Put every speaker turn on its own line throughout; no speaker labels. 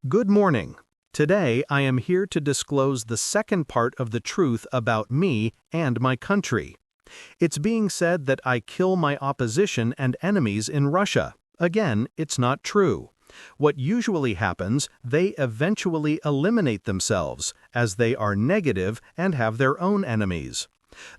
Good morning. Today I am here to disclose the second part of the truth about me and my country. It's being said that I kill my opposition and enemies in Russia. Again, it's not true. What usually happens, they eventually eliminate themselves, as they are negative and have their own enemies.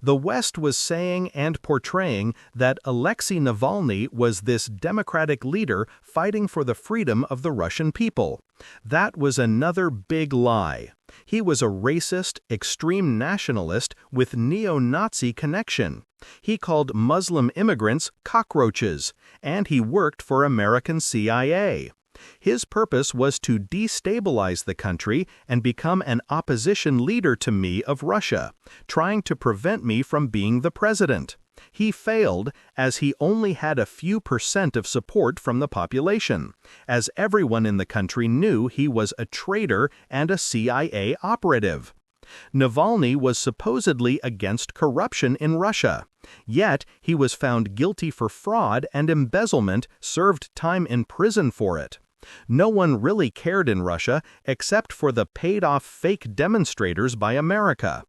The West was saying and portraying that Alexei Navalny was this democratic leader fighting for the freedom of the Russian people. That was another big lie. He was a racist, extreme nationalist with neo-Nazi connection. He called Muslim immigrants cockroaches, and he worked for American CIA. His purpose was to destabilize the country and become an opposition leader to me of Russia, trying to prevent me from being the president. He failed, as he only had a few % of support from the population, as everyone in the country knew he was a traitor and a CIA operative. Navalny was supposedly against corruption in Russia, yet he was found guilty for fraud and embezzlement, served time in prison for it. No one really cared in Russia except for the paid-off fake demonstrators by America.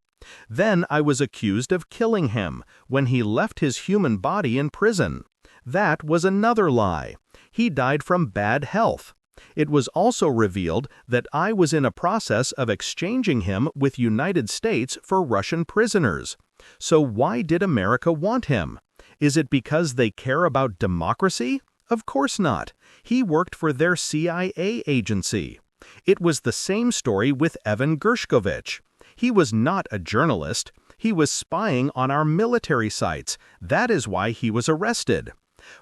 Then I was accused of killing him when he left his human body in prison. That was another lie. He died from bad health. It was also revealed that I was in a process of exchanging him with United States for Russian prisoners. So why did America want him? Is it because they care about democracy? Of course not. He worked for their CIA agency. It was the same story with Evan Gershkovich. He was not a journalist. He was spying on our military sites. That is why he was arrested.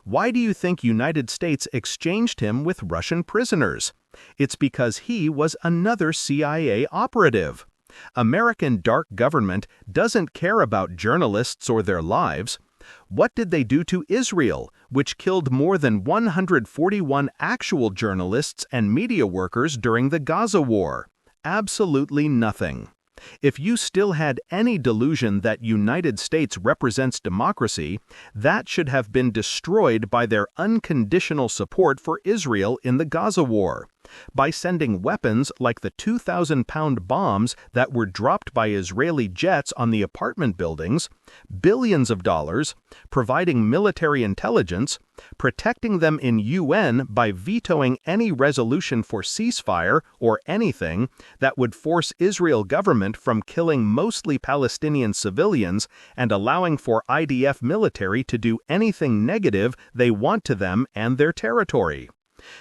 Why do you think United States exchanged him with Russian prisoners? It's because he was another CIA operative. American dark government doesn't care about journalists or their lives. What did they do to Israel, which killed more than 141 actual journalists and media workers during the Gaza war? Absolutely nothing. If you still had any delusion that United States represents democracy, that should have been destroyed by their unconditional support for Israel in the Gaza war, by sending weapons like the 2,000-pound bombs that were dropped by Israeli jets on the apartment buildings, billions of dollars, providing military intelligence, protecting them in UN by vetoing any resolution for ceasefire or anything that would force Israel government from killing mostly Palestinian civilians and allowing for IDF military to do anything negative they want to them and their territory.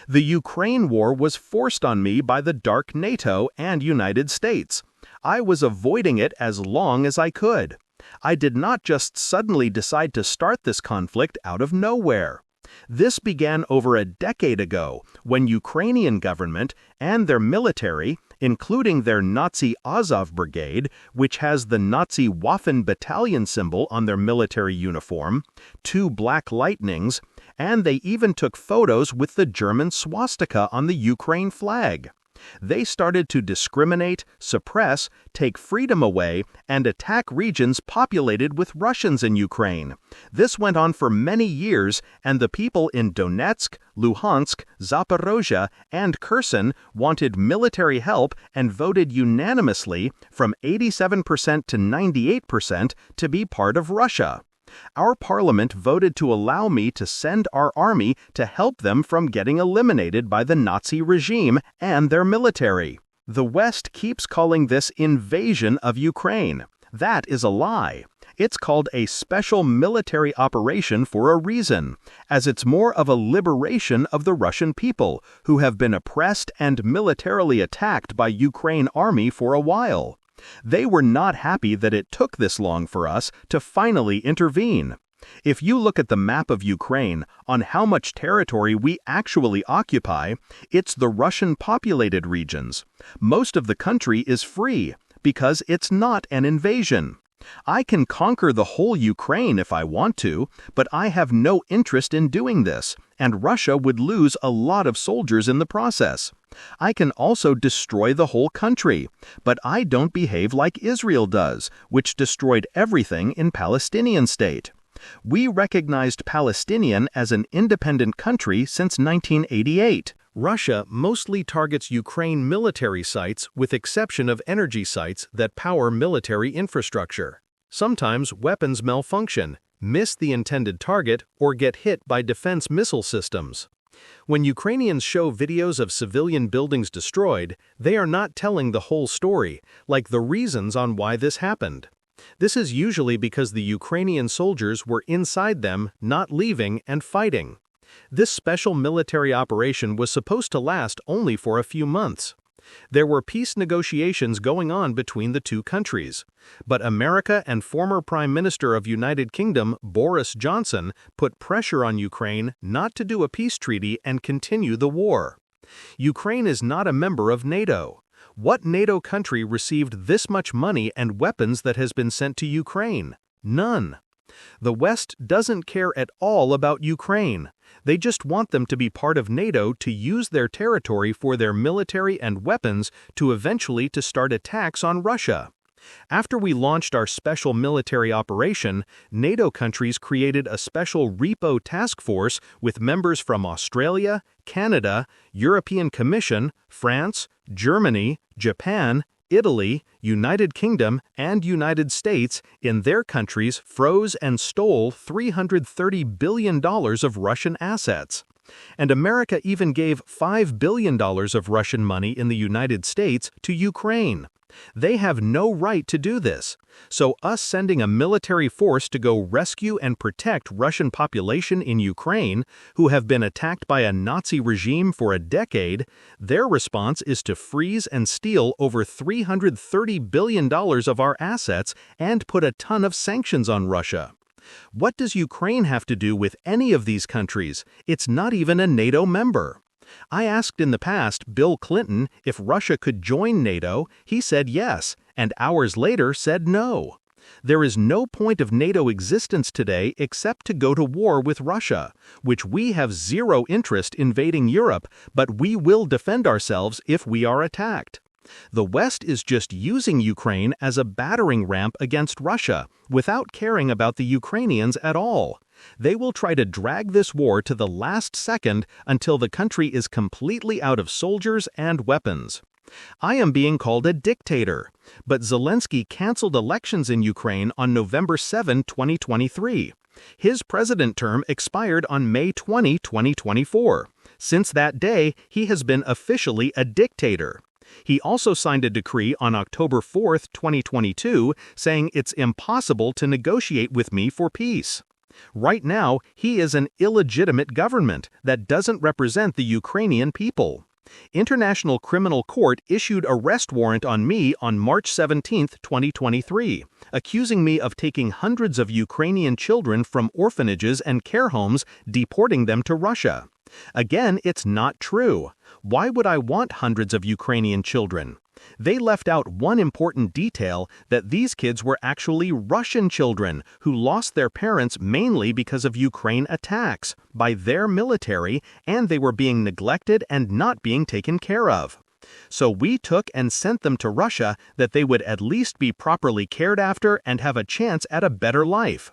The Ukraine war was forced on me by the dark NATO and United States. I was avoiding it as long as I could. I did not just suddenly decide to start this conflict out of nowhere. This began over a decade ago when Ukrainian government and their military, including their Nazi Azov Brigade, which has the Nazi Waffen battalion symbol on their military uniform, 2 black lightnings, and they even took photos with the German swastika on the Ukraine flag. They started to discriminate, suppress, take freedom away, and attack regions populated with Russians in Ukraine. This went on for many years, and the people in Donetsk, Luhansk, Zaporozhye, and Kherson wanted military help and voted unanimously, from 87% to 98%, to be part of Russia. Our parliament voted to allow me to send our army to help them from getting eliminated by the Nazi regime and their military. The West keeps calling this invasion of Ukraine. That is a lie. It's called a special military operation for a reason, as it's more of a liberation of the Russian people, who have been oppressed and militarily attacked by Ukraine army for a while. They were not happy that it took this long for us to finally intervene. If you look at the map of Ukraine on how much territory we actually occupy, it's the Russian-populated regions. Most of the country is free because it's not an invasion. I can conquer the whole Ukraine if I want to, but I have no interest in doing this, and Russia would lose a lot of soldiers in the process. I can also destroy the whole country, but I don't behave like Israel does, which destroyed everything in Palestinian state. We recognized Palestinian as an independent country since 1988. Russia mostly targets Ukraine military sites with exception of energy sites that power military infrastructure. Sometimes weapons malfunction, miss the intended target, or get hit by defense missile systems. When Ukrainians show videos of civilian buildings destroyed, they are not telling the whole story, like the reasons on why this happened. This is usually because the Ukrainian soldiers were inside them, not leaving and fighting. This special military operation was supposed to last only for a few months. There were peace negotiations going on between the two countries, but America and former Prime Minister of United Kingdom Boris Johnson put pressure on Ukraine not to do a peace treaty and continue the war. Ukraine is not a member of NATO. What NATO country received this much money and weapons that has been sent to Ukraine? None. The West doesn't care at all about Ukraine. They just want them to be part of NATO to use their territory for their military and weapons to eventually start attacks on Russia. After we launched our special military operation, NATO countries created a special repo task force with members from Australia, Canada, European Commission, France, Germany, Japan, Italy, United Kingdom, and United States in their countries froze and stole $330 billion of Russian assets. And America even gave $5 billion of Russian money in the United States to Ukraine. They have no right to do this. So us sending a military force to go rescue and protect Russian population in Ukraine, who have been attacked by a Nazi regime for a decade, their response is to freeze and steal over $330 billion of our assets and put a ton of sanctions on Russia. What does Ukraine have to do with any of these countries? It's not even a NATO member. I asked in the past Bill Clinton if Russia could join NATO. He said yes, and hours later said no. There is no point of NATO existence today except to go to war with Russia, which we have zero interest invading Europe, but we will defend ourselves if we are attacked. The West is just using Ukraine as a battering ramp against Russia, without caring about the Ukrainians at all. They will try to drag this war to the last second until the country is completely out of soldiers and weapons. I am being called a dictator, but Zelensky canceled elections in Ukraine on November 7, 2023. His president term expired on May 20, 2024. Since that day, he has been officially a dictator. He also signed a decree on October 4, 2022, saying it's impossible to negotiate with me for peace. Right now, he is an illegitimate government that doesn't represent the Ukrainian people. International Criminal Court issued arrest warrant on me on March 17, 2023, accusing me of taking hundreds of Ukrainian children from orphanages and care homes, deporting them to Russia. Again, it's not true. Why would I want hundreds of Ukrainian children? They left out one important detail, that these kids were actually Russian children who lost their parents mainly because of Ukraine attacks by their military, and they were being neglected and not being taken care of. So we took and sent them to Russia that they would at least be properly cared after and have a chance at a better life.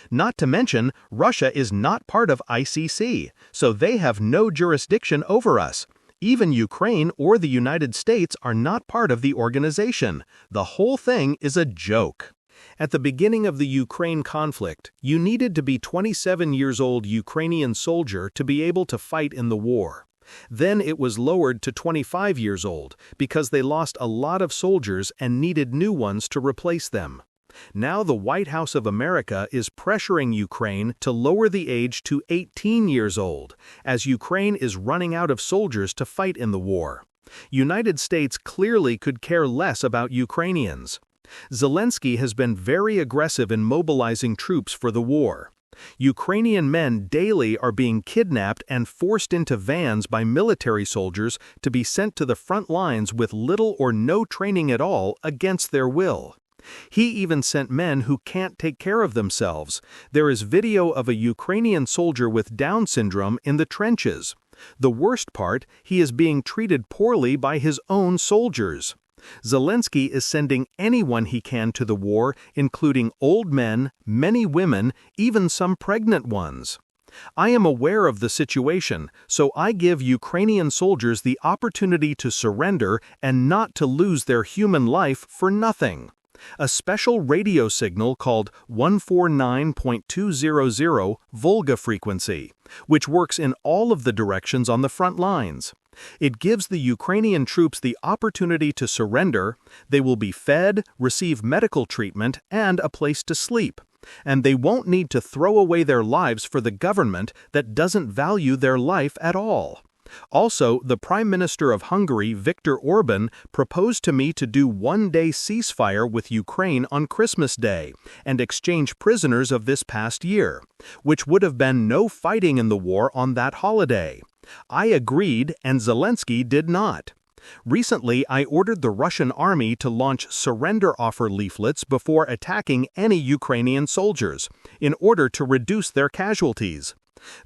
Not to mention, Russia is not part of ICC, so they have no jurisdiction over us. Even Ukraine or the United States are not part of the organization. The whole thing is a joke. At the beginning of the Ukraine conflict, you needed to be 27 years old Ukrainian soldier to be able to fight in the war. Then it was lowered to 25 years old because they lost a lot of soldiers and needed new ones to replace them. Now the White House of America is pressuring Ukraine to lower the age to 18 years old, as Ukraine is running out of soldiers to fight in the war. United States clearly could care less about Ukrainians. Zelensky has been very aggressive in mobilizing troops for the war. Ukrainian men daily are being kidnapped and forced into vans by military soldiers to be sent to the front lines with little or no training at all against their will. He even sent men who can't take care of themselves. There is video of a Ukrainian soldier with Down syndrome in the trenches. The worst part, he is being treated poorly by his own soldiers. Zelensky is sending anyone he can to the war, including old men, many women, even some pregnant ones. I am aware of the situation, so I give Ukrainian soldiers the opportunity to surrender and not to lose their human life for nothing. A special radio signal called 149.200 Volga frequency, which works in all of the directions on the front lines. It gives the Ukrainian troops the opportunity to surrender, they will be fed, receive medical treatment, and a place to sleep. And they won't need to throw away their lives for the government that doesn't value their life at all. Also, the Prime Minister of Hungary, Viktor Orban, proposed to me to do one-day ceasefire with Ukraine on Christmas Day and exchange prisoners of this past year, which would have been no fighting in the war on that holiday. I agreed, and Zelensky did not. Recently, I ordered the Russian army to launch surrender offer leaflets before attacking any Ukrainian soldiers, in order to reduce their casualties.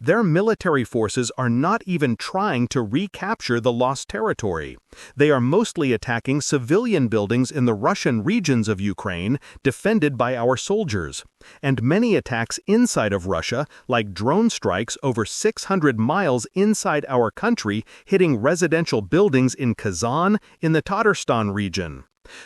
Their military forces are not even trying to recapture the lost territory. They are mostly attacking civilian buildings in the Russian regions of Ukraine, defended by our soldiers. And many attacks inside of Russia, like drone strikes over 600 miles inside our country, hitting residential buildings in Kazan, in the Tatarstan region.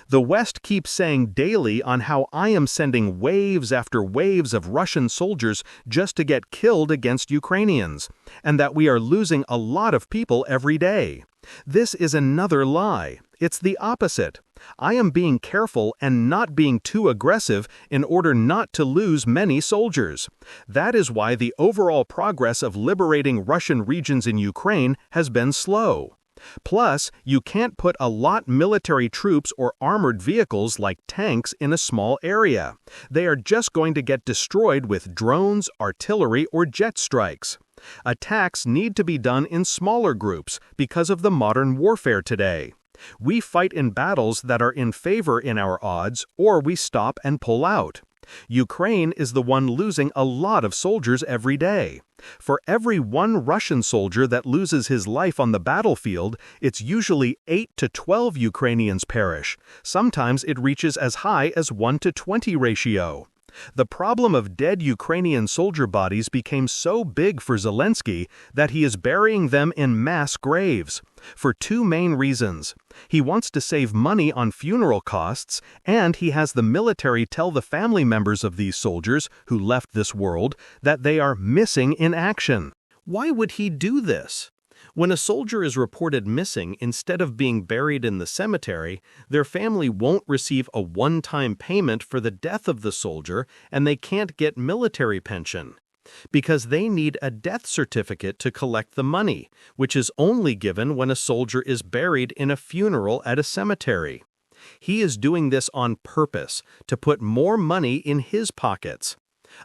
The West keeps saying daily on how I am sending waves after waves of Russian soldiers just to get killed against Ukrainians, and that we are losing a lot of people every day. This is another lie. It's the opposite. I am being careful and not being too aggressive in order not to lose many soldiers. That is why the overall progress of liberating Russian regions in Ukraine has been slow. Plus, you can't put a lot military troops or armored vehicles like tanks in a small area. They are just going to get destroyed with drones, artillery, or jet strikes. Attacks need to be done in smaller groups because of the modern warfare today. We fight in battles that are in favor in our odds, or we stop and pull out. Ukraine is the one losing a lot of soldiers every day. For every one Russian soldier that loses his life on the battlefield, it's usually 8 to 12 Ukrainians perish. Sometimes it reaches as high as 1-to-20 ratio. The problem of dead Ukrainian soldier bodies became so big for Zelensky that he is burying them in mass graves, for two main reasons. He wants to save money on funeral costs, and he has the military tell the family members of these soldiers who left this world that they are missing in action. Why would he do this? When a soldier is reported missing, instead of being buried in the cemetery, their family won't receive a one-time payment for the death of the soldier, and they can't get military pension, because they need a death certificate to collect the money, which is only given when a soldier is buried in a funeral at a cemetery. He is doing this on purpose, to put more money in his pockets.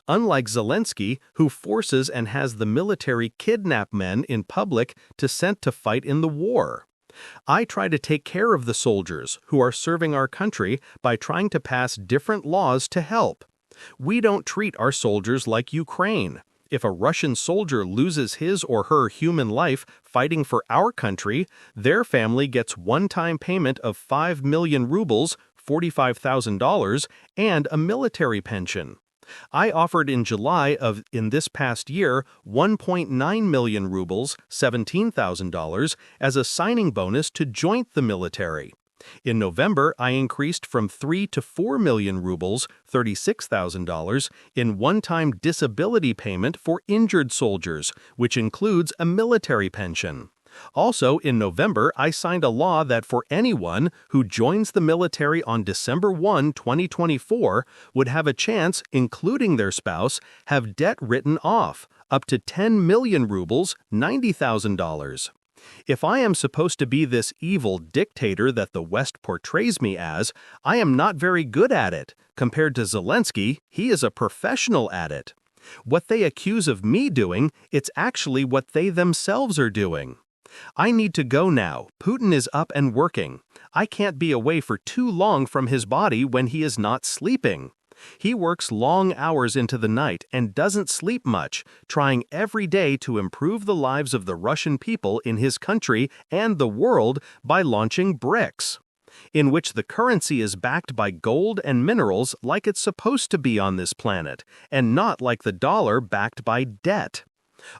Unlike Zelensky, who forces and has the military kidnap men in public to sent to fight in the war. I try to take care of the soldiers who are serving our country by trying to pass different laws to help. We don't treat our soldiers like Ukraine. If a Russian soldier loses his or her human life fighting for our country, their family gets one-time payment of 5 million rubles, $45,000, and a military pension. I offered in July in this past year 1.9 million rubles, $17,000, as a signing bonus to join the military. In November, I increased from 3 to 4 million rubles, $36,000, in one-time disability payment for injured soldiers, which includes a military pension. Also, in November, I signed a law that for anyone who joins the military on December 1, 2024, would have a chance, including their spouse, have debt written off, up to 10 million rubles, $90,000. If I am supposed to be this evil dictator that the West portrays me as, I am not very good at it. Compared to Zelensky, he is a professional at it. What they accuse of me doing, it's actually what they themselves are doing. I need to go now. Putin is up and working. I can't be away for too long from his body when he is not sleeping. He works long hours into the night and doesn't sleep much, trying every day to improve the lives of the Russian people in his country and the world by launching BRICS, in which the currency is backed by gold and minerals like it's supposed to be on this planet, and not like the dollar backed by debt.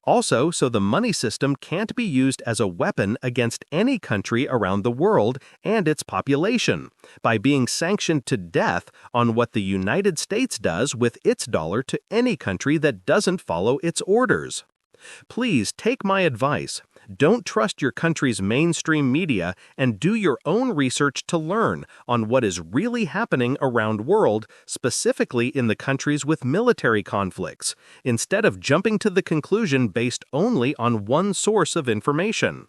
Also, so the money system can't be used as a weapon against any country around the world and its population, by being sanctioned to death on what the United States does with its dollar to any country that doesn't follow its orders. Please take my advice. Don't trust your country's mainstream media and do your own research to learn on what is really happening around the world, specifically in the countries with military conflicts, instead of jumping to the conclusion based only on one source of information.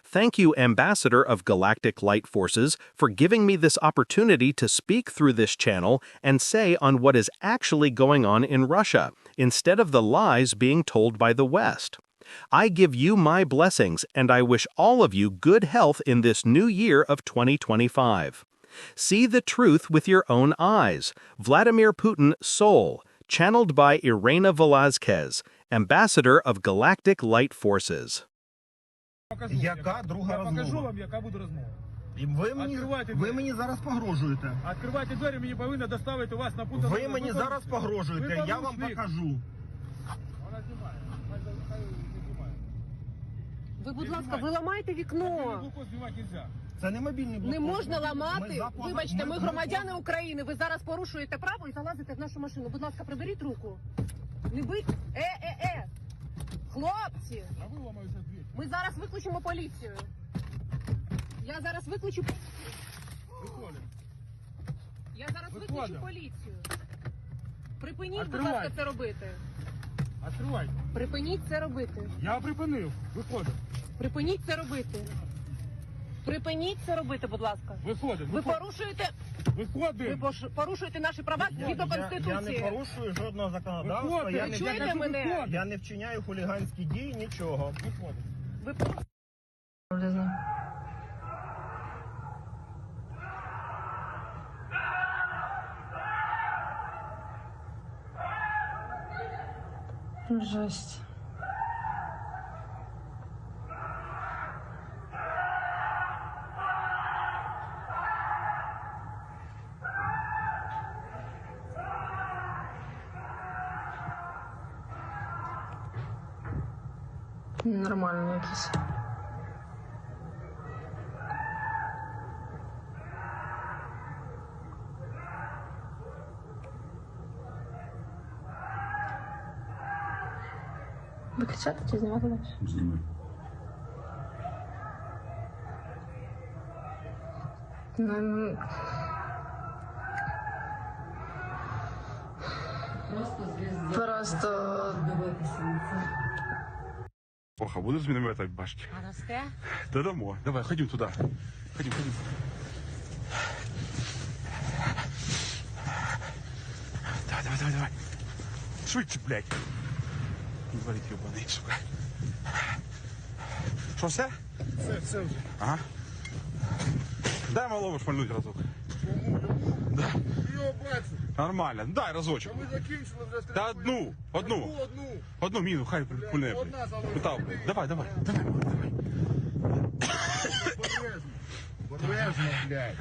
Thank you, Ambassador of Galactic Light Forces, for giving me this opportunity to speak through this channel and say on what is actually going on in Russia, instead of the lies being told by the West. I give you my blessings, and I wish all of you good health in this new year of 2025. See the truth with your own eyes. Vladimir Putin, Seoul, channeled by Erena Velazquez, Ambassador of Galactic Light Forces.
Яка друга розмова?
Покажу вам, яка буде розмова.
І ви мені зараз погрожуєте.
Відкривайте двері, мені повинно доставити вас на пункт.
Ви мені зараз погрожуєте, я вам покажу.
Вона знімає. Хай не знімає.
Ви, будь ласка, ви ламаєте вікно.
Блокпост знімати нельзя.
Це не мобільний блокпост.
Не можна ламати. Вибачте, ми громадяни України. Ви зараз порушуєте право і залазите в нашу машину. Будь ласка, приберіть руку. Не бить. Хлопці,
А ви ламаєте двері.
ми зараз викличемо поліцію. Я зараз викличу...
Виходимо.
Я зараз викличу
Виходимо.
поліцію. Припиніть, будь
Відкривайте.
ласка, це робити.
Відкривайте.
Припиніть це робити.
Я припинив. Виходимо.
Припиніть це робити. Припиніть це робити, будь ласка.
Виходимо.
Ви порушуєте...
Виходимо.
Ви порушуєте наші права згідно
Я не
Конституції.
порушую жодного законодавства,
Виходимо.
я
Ви
не,
чуєте мене?
я не вчиняю хуліганські дії, нічого.
Виходимо.
Ви порушуєте.
Жесть. Нормально якийсь. Виключати чи знімати далі?
Знімай.
Ну, просто
Ох, а буду з міномета бачити?
А росте?
Да дамо. Давай, ходім туди. Ходім. Давай. Швидше, блядь. Інвалід йобаний, сука. Що, все?
Все вже.
Ага. Дай малому шмальнуть разок. Да.
Йо, бачу.
Нормально. Дай разочок.
Ми закінчили вже
Та одну. Одну міну, хай пульне, блядь.
Одна залишилась.
Питав, блядь. Давай.
Обережно, блядь.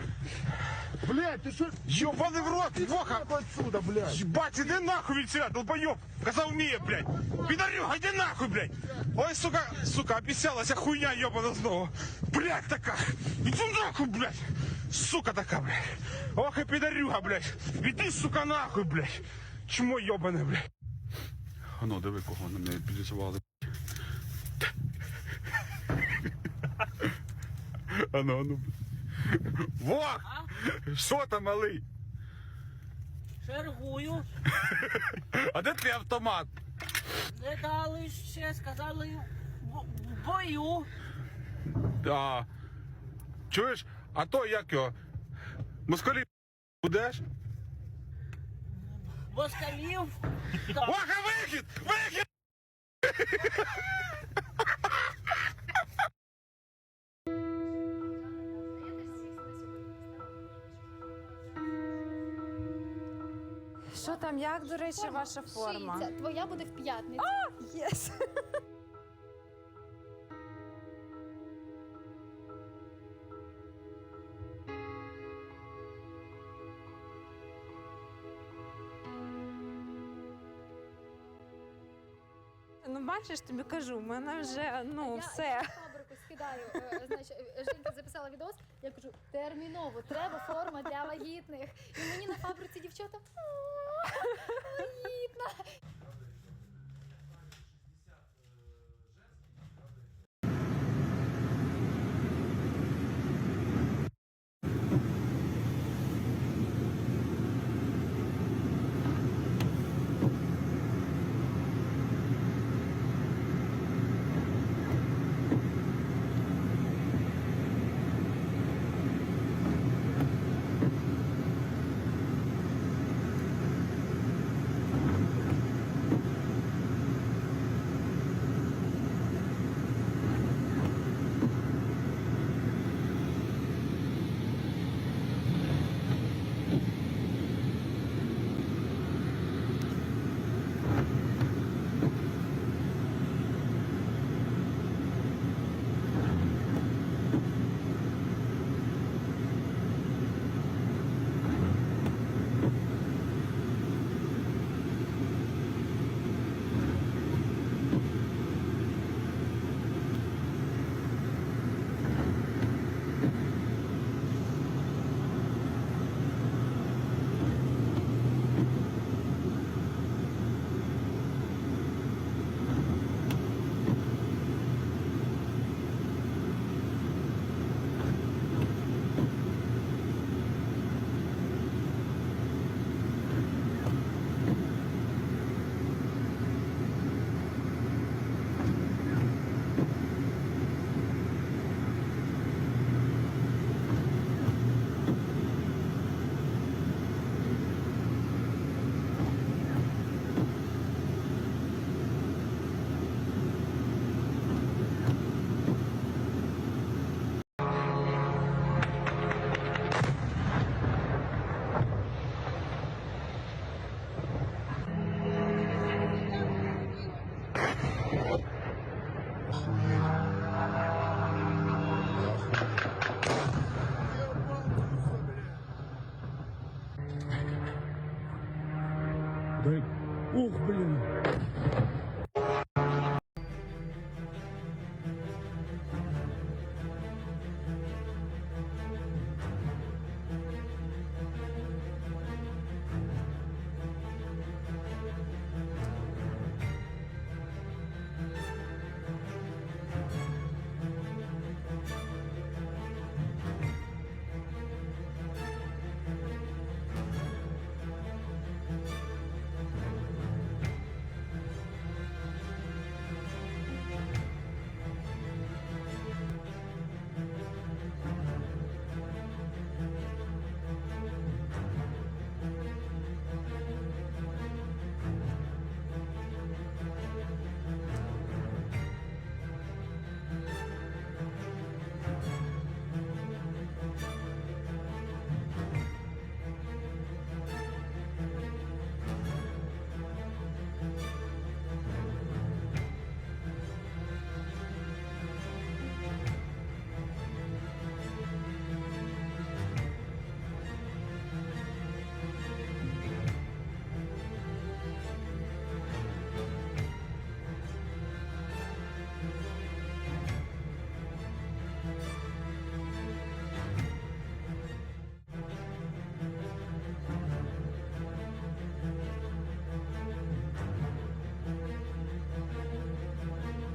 Блядь, ти що?
Ёбаный в рот, Воха!
Отсюда, блядь.
Ебать, иди нахуй ведь сюда, долбоёб! Казал умеет, блядь! Пидорюга, иди нахуй, блядь! Ой, сука, обещалась хуйня ёбана снова! Блядь, такая! Иди нахуй, блядь! Сука такая, блядь! Ох и пидорюга, блядь! Иди, сука, нахуй, блядь! Чмо ёбане, блядь! Оно, диви, кого на мене підрисували. Ану. Вох! Що там, малий?
Чергую.
А де твій автомат?
Не дали ще, сказали в бою.
Да. Чуєш? А то як його? Москалі будеш?
Москалів.
Ваха, вихід! Вихід!
що там, як, до речі, ваша форма?
Шиється. Твоя буде в п'ятницю.
Єс. ну бачиш, тобі кажу, в мене вже, ну,
Я
все.
на фабрику скидаю, значить, жінка записала відос, я кажу, терміново, треба форма для вагітних. І мені на фабриці дівчата, вагітна.
Ух, блин.